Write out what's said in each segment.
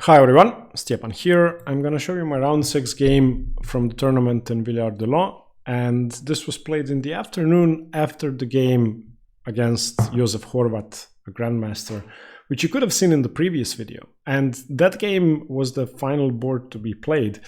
Hi everyone, Stepan here. I'm gonna show you my round 6 game from the tournament in Villard, and this was played in the afternoon after the game against Josef Horvat, a grandmaster, which you could have seen in the previous video. And that game was the final board to be played.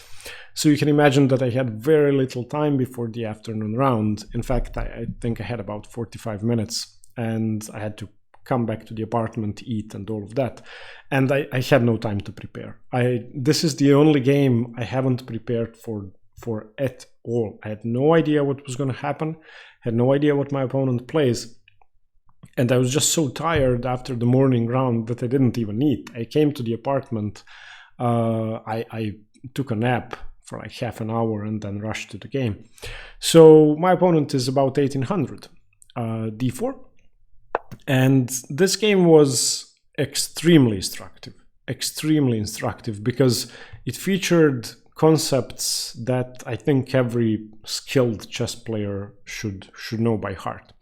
So you can imagine that I had very little time before the afternoon round. In fact, I think I had about 45 minutes and I had to come back to the apartment, eat and all of that. And I had no time to prepare. This is the only game I haven't prepared for at all. I had no idea what was going to happen, had no idea what my opponent plays. And I was just so tired after the morning round that I didn't even eat. I came to the apartment, I took a nap for like half an hour and then rushed to the game. So my opponent is about 1800, d4. And this game was extremely instructive because it featured concepts that I think every skilled chess player should know by heart.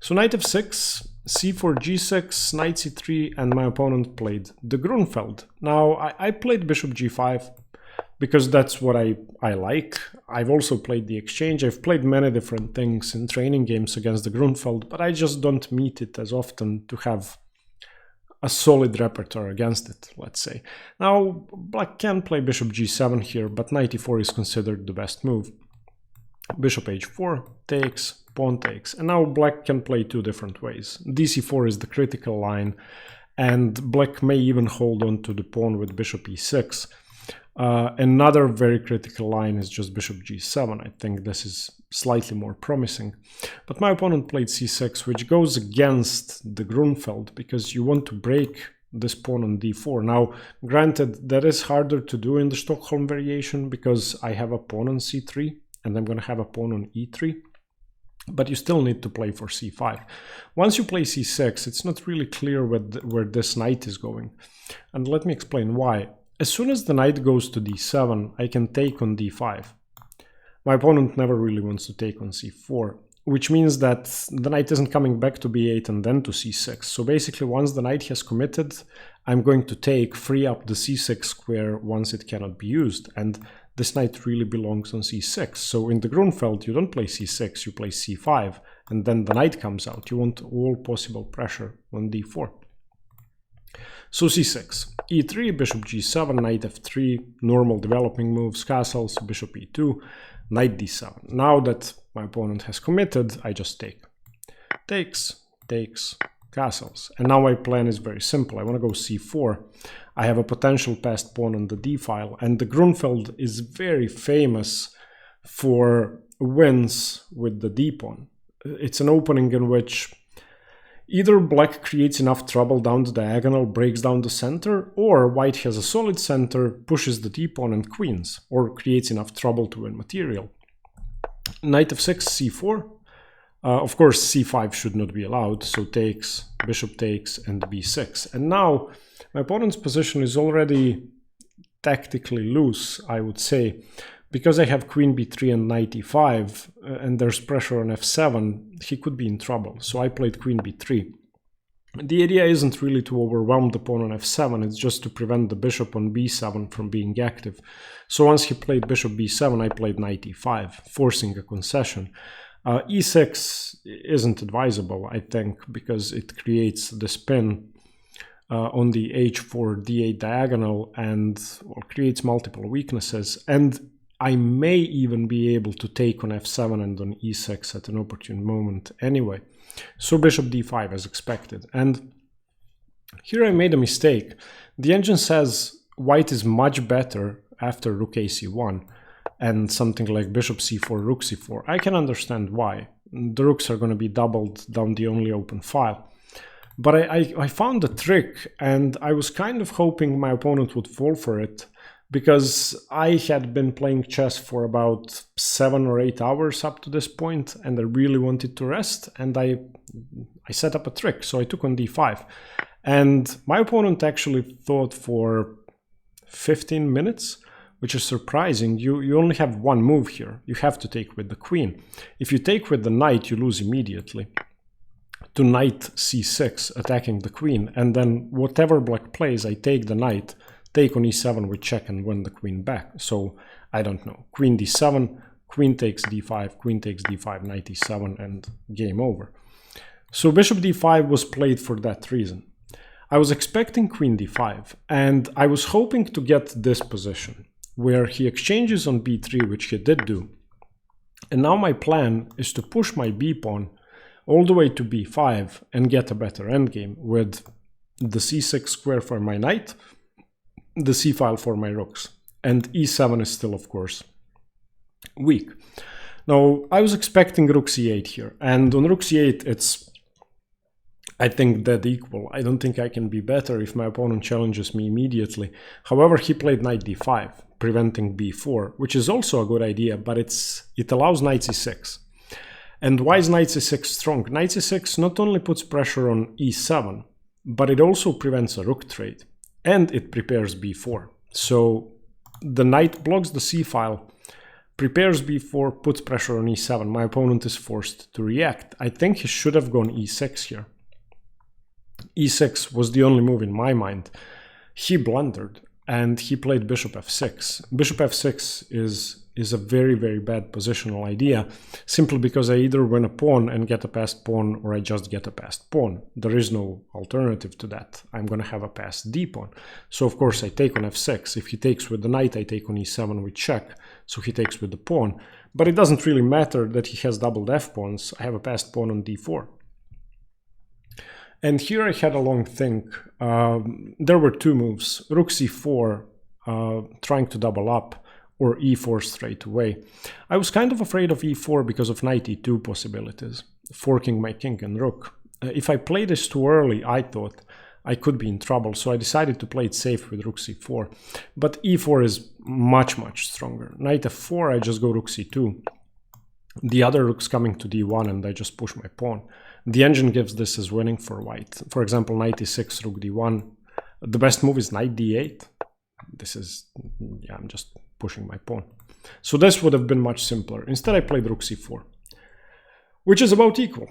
So knight f6, c4, g6, knight c3, and my opponent played the Grunfeld. Now I played bishop g5 because that's what I like. I've also played the exchange. I've played many different things in training games against the Grunfeld, but I just don't meet it as often to have a solid repertoire against it, let's say. Now, black can play bishop g7 here, but knight e4 is considered the best move. Bishop h4 takes, pawn takes, and now black can play two different ways. dc4 is the critical line, and black may even hold on to the pawn with bishop e6. Another very critical line is just bishop g7. I think this is slightly more promising. But my opponent played c6, which goes against the Grunfeld because you want to break this pawn on d4. Now, granted, that is harder to do in the Stockholm variation because I have a pawn on c3 and I'm going to have a pawn on e3. But you still need to play for c5. Once you play c6, it's not really clear where this knight is going. And let me explain why. As soon as the knight goes to d7, I can take on d5. My opponent never really wants to take on c4, which means that the knight isn't coming back to b8 and then to c6. So basically, once the knight has committed, I'm going to free up the c6 square once it cannot be used. And this knight really belongs on c6. So in the Grunfeld, you don't play c6, you play c5, and then the knight comes out. You want all possible pressure on d4. So c6, e3, bishop g7, knight f3, normal developing moves, castles, bishop e2, knight d7. Now that my opponent has committed, I just take. Takes, takes, castles. And now my plan is very simple. I want to go c4. I have a potential passed pawn on the d file, and the Grunfeld is very famous for wins with the d pawn. It's an opening in which either black creates enough trouble down the diagonal, breaks down the center, or white has a solid center, pushes the d-pawn and queens, or creates enough trouble to win material. Knight f6, c4. Of course, c5 should not be allowed, so takes, bishop takes, and b6. And now, my opponent's position is already tactically loose, I would say. Because I have queen b3 and knight e5, and there's pressure on f7, he could be in trouble. So I played queen b3. The idea isn't really to overwhelm the pawn on f7, it's just to prevent the bishop on b7 from being active. So once he played bishop b7, I played knight e5, forcing a concession. e6 isn't advisable, I think, because it creates the spin on the h4 d8 diagonal and creates multiple weaknesses. And I may even be able to take on f7 and on e6 at an opportune moment anyway. So bishop d5 as expected. And here I made a mistake. The engine says white is much better after rook ac1 and something like bishop c4, rook c4. I can understand why. The rooks are going to be doubled down the only open file. But I found a trick, and I was kind of hoping my opponent would fall for it, because I had been playing chess for about 7 or 8 hours up to this point, and I really wanted to rest, and I set up a trick. So I took on d5, and my opponent actually thought for 15 minutes, which is surprising. You only have one move here. You have to take with the queen. If you take with the knight, you lose immediately to knight c6, attacking the queen, and then whatever black plays, I take the knight, take on e7 with check and win the queen back. So I don't know, queen d7, queen takes d5, queen takes d5, knight e7, and game over. So bishop d5 was played for that reason. I was expecting queen d5, and I was hoping to get this position, where he exchanges on b3, which he did do. And now my plan is to push my b-pawn all the way to b5 and get a better endgame with the c6 square for my knight, the c-file for my rooks, and e7 is still, of course, weak. Now, I was expecting rook c8 here, and on rook c8 it's, I think, dead equal. I don't think I can be better if my opponent challenges me immediately. However, he played knight d5, preventing b4, which is also a good idea, but it allows knight c6. And why is knight c6 strong? Knight c6 not only puts pressure on e7, but it also prevents a rook trade, and it prepares b4. So the knight blocks the c-file, prepares b4, puts pressure on e7. My opponent is forced to react. I think he should have gone e6 here. e6 was the only move in my mind. He blundered, and he played bishop f6. Bishop f6 is a very, very bad positional idea, simply because I either win a pawn and get a passed pawn, or I just get a passed pawn. There is no alternative to that. I'm going to have a passed d-pawn. So of course I take on f6. If he takes with the knight, I take on e7 with check, so he takes with the pawn. But it doesn't really matter that he has doubled f-pawns. I have a passed pawn on d4. And here I had a long think. There were two moves, rook c4, trying to double up, or e4 straight away. I was kind of afraid of e4 because of knight e2 possibilities, forking my king and rook. If I played this too early, I thought I could be in trouble, so I decided to play it safe with rook c4. But e4 is much, much stronger. Knight f4, I just go rook c2. The other rook's coming to d1 and I just push my pawn. The engine gives this as winning for white. For example, knight e6, rook d1. The best move is knight d8. This is, yeah, I'm just pushing my pawn. So this would have been much simpler. Instead, I played rook c4, which is about equal.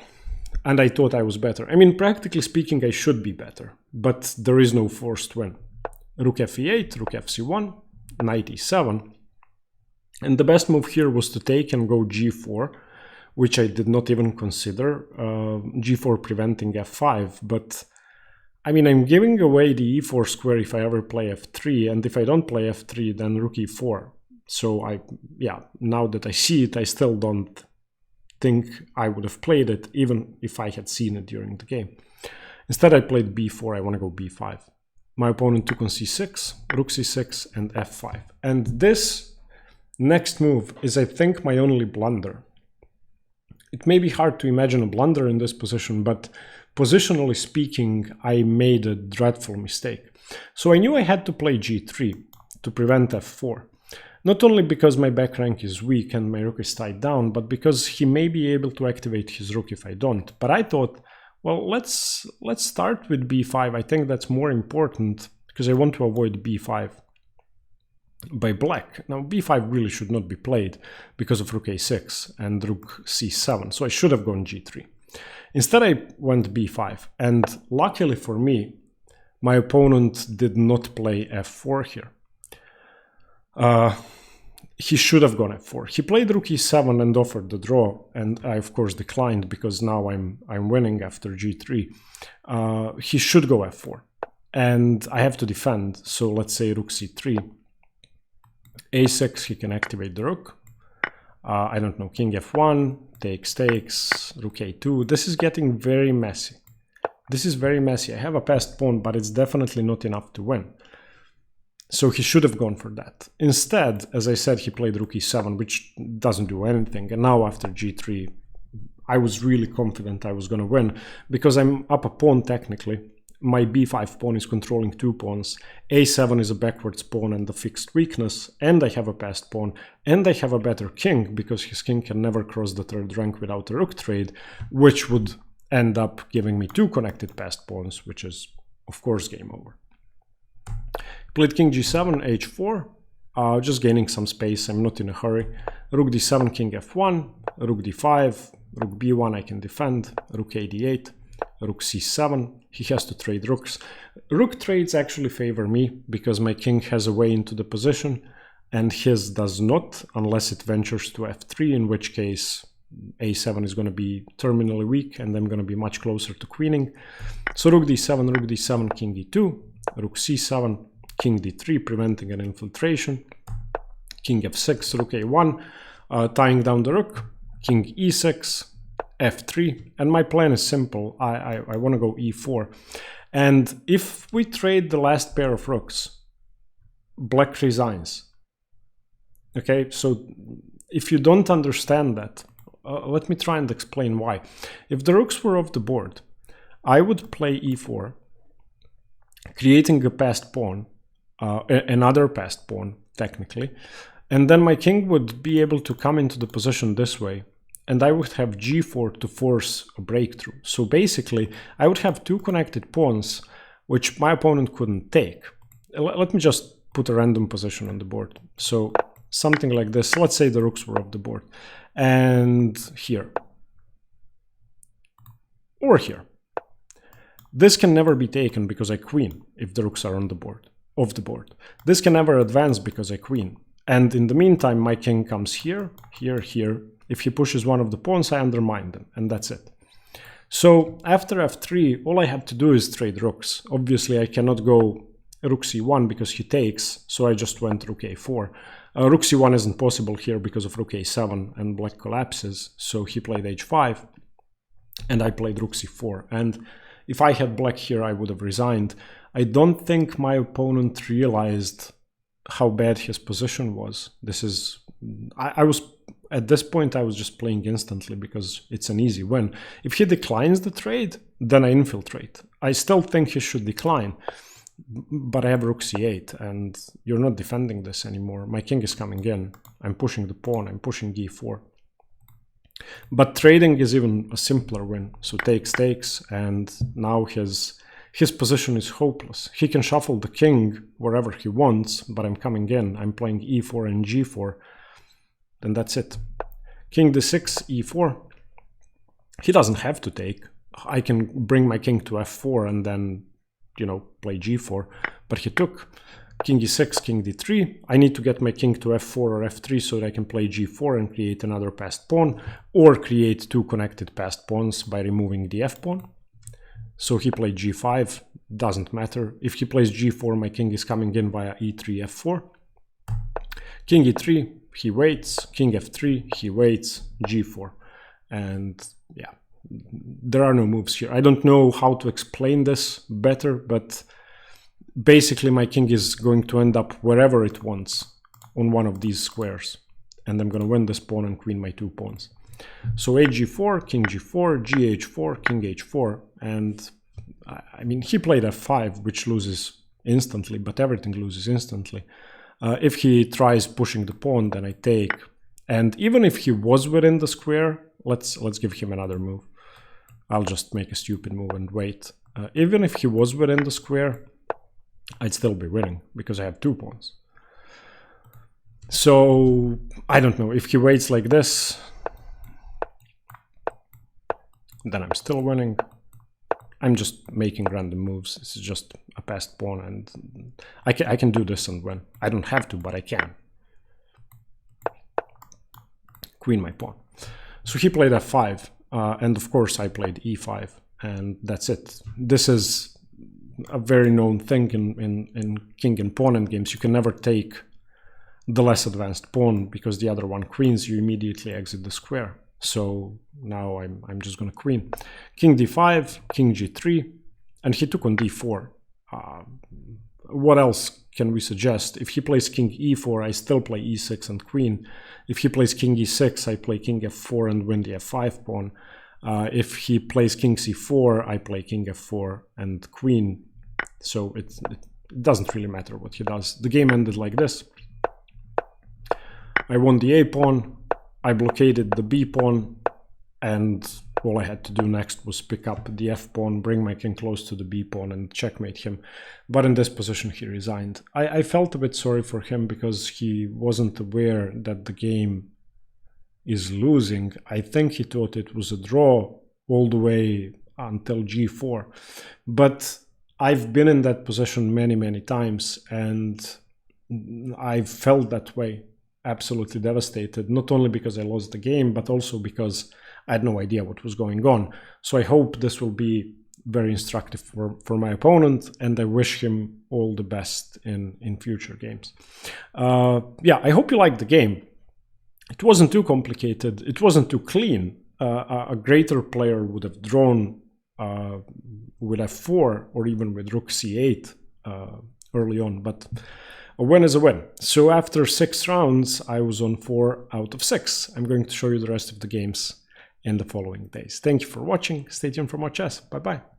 And I thought I was better. I mean, practically speaking, I should be better, but there is no forced win. Rook f8, rook fc1, knight e7. And the best move here was to take and go g4, which I did not even consider. g4 preventing f5, but I mean, I'm giving away the e4 square if I ever play f3, and if I don't play f3, then rook e4. So now that I see it, I still don't think I would have played it, even if I had seen it during the game. Instead, I played b4, I want to go b5. My opponent took on c6, rook c6, and f5. And this next move is, I think, my only blunder. It may be hard to imagine a blunder in this position, but positionally speaking, I made a dreadful mistake. So I knew I had to play g3 to prevent f4. Not only because my back rank is weak and my rook is tied down, but because he may be able to activate his rook if I don't. But I thought, well, let's start with b5. I think that's more important because I want to avoid b5 by black. Now b5 really should not be played because of rook a6 and rook c7, so I should have gone g3. Instead I went b5, and luckily for me, my opponent did not play f4 here. He should have gone f4. He played rook e7 and offered the draw, and I of course declined because now I'm winning after g3. He should go f4, and I have to defend, so let's say rook c3. a6, he can activate the rook. I don't know, king f1, takes, rook a2. This is getting very messy. This is very messy. I have a passed pawn, but it's definitely not enough to win. So he should have gone for that. Instead, as I said, he played rook e7, which doesn't do anything. And now after g3, I was really confident I was going to win, because I'm up a pawn technically. My b5 pawn is controlling two pawns, a7 is a backwards pawn and a fixed weakness, and I have a passed pawn, and I have a better king, because his king can never cross the third rank without a rook trade, which would end up giving me two connected passed pawns, which is, of course, game over. Played king g7, h4, just gaining some space, I'm not in a hurry. Rook d7, king f1, rook d5, rook b1 I can defend, rook a d8, rook c7. He has to trade rooks. Rook trades actually favor me because my king has a way into the position and his does not unless it ventures to f3, in which case a7 is going to be terminally weak and I'm going to be much closer to queening. So rook d7, king e2, rook c7, king d3, preventing an infiltration, king f6, rook a1, tying down the rook, king e6, f3, and my plan is simple. I want to go e4, and if we trade the last pair of rooks, black resigns. Okay, so if you don't understand that, let me try and explain why. If the rooks were off the board, I would play e4, creating a passed pawn, another passed pawn technically, and then my king would be able to come into the position this way, and I would have g4 to force a breakthrough. So basically, I would have two connected pawns, which my opponent couldn't take. Let me just put a random position on the board. So something like this. Let's say the rooks were off the board. And here. Or here. This can never be taken because I queen if the rooks are on the board, off the board. This can never advance because I queen. And in the meantime, my king comes here, here, here. If he pushes one of the pawns, I undermine them, and that's it. So after f3, all I have to do is trade rooks. Obviously, I cannot go rook c1 because he takes, so I just went rook a4. Rook c1 isn't possible here because of rook a7 and black collapses, so he played h5, and I played rook c4. And if I had black here, I would have resigned. I don't think my opponent realized how bad his position was. This is... I was... At this point, I was just playing instantly because it's an easy win. If he declines the trade, then I infiltrate. I still think he should decline, but I have rook c8, and you're not defending this anymore. My king is coming in. I'm pushing the pawn. I'm pushing e4. But trading is even a simpler win. So takes, takes, and now his position is hopeless. He can shuffle the king wherever he wants, but I'm coming in. I'm playing e4 and g4. Then that's it. King d6, e4. He doesn't have to take. I can bring my king to f4 and then, you know, play g4. But he took. King e6, king d3. I need to get my king to f4 or f3 so that I can play g4 and create another passed pawn, or create two connected passed pawns by removing the f pawn. So he played g5. Doesn't matter. If he plays g4, my king is coming in via e3, f4. King e3. He waits, king f3, he waits, g4. And yeah, there are no moves here. I don't know how to explain this better, but basically my king is going to end up wherever it wants on one of these squares. And I'm going to win this pawn and queen my two pawns. So hg4, king g4, gh4, king h4. And I mean, he played f5, which loses instantly, but everything loses instantly. If he tries pushing the pawn, then I take. And even if he was within the square, let's give him another move. I'll just make a stupid move and wait. Even if he was within the square, I'd still be winning because I have two pawns. So I don't know, if he waits like this, then I'm still winning. I'm just making random moves. This is just a passed pawn, and I can do this and win. I don't have to, but I can. Queen my pawn. So he played f5, and of course I played e5, and that's it. This is a very known thing in king and pawn endgames. You can never take the less advanced pawn because the other one queens, you immediately exit the square. So now I'm just gonna queen. King d5, king g3, and he took on d4. What else can we suggest? If he plays king e4, I still play e6 and queen. If he plays king e6, I play king f4 and win the f5 pawn. If he plays king c4, I play king f4 and queen. So it doesn't really matter what he does. The game ended like this. I won the a pawn. I blockaded the b pawn, and all I had to do next was pick up the f pawn, bring my king close to the b pawn, and checkmate him. But in this position he resigned. I felt a bit sorry for him because he wasn't aware that the game is losing. I think he thought it was a draw all the way until g4. But I've been in that position many times, and I've felt that way, absolutely devastated, not only because I lost the game, but also because I had no idea what was going on. So I hope this will be very instructive for my opponent, and I wish him all the best in future games. Yeah, I hope you liked the game. It wasn't too complicated, it wasn't too clean. A greater player would have drawn with f4 or even with rook c8 early on, but a win is a win. So after 6 rounds, I was on 4 out of 6. I'm going to show you the rest of the games in the following days. Thank you for watching. Stay tuned for more chess. Bye bye.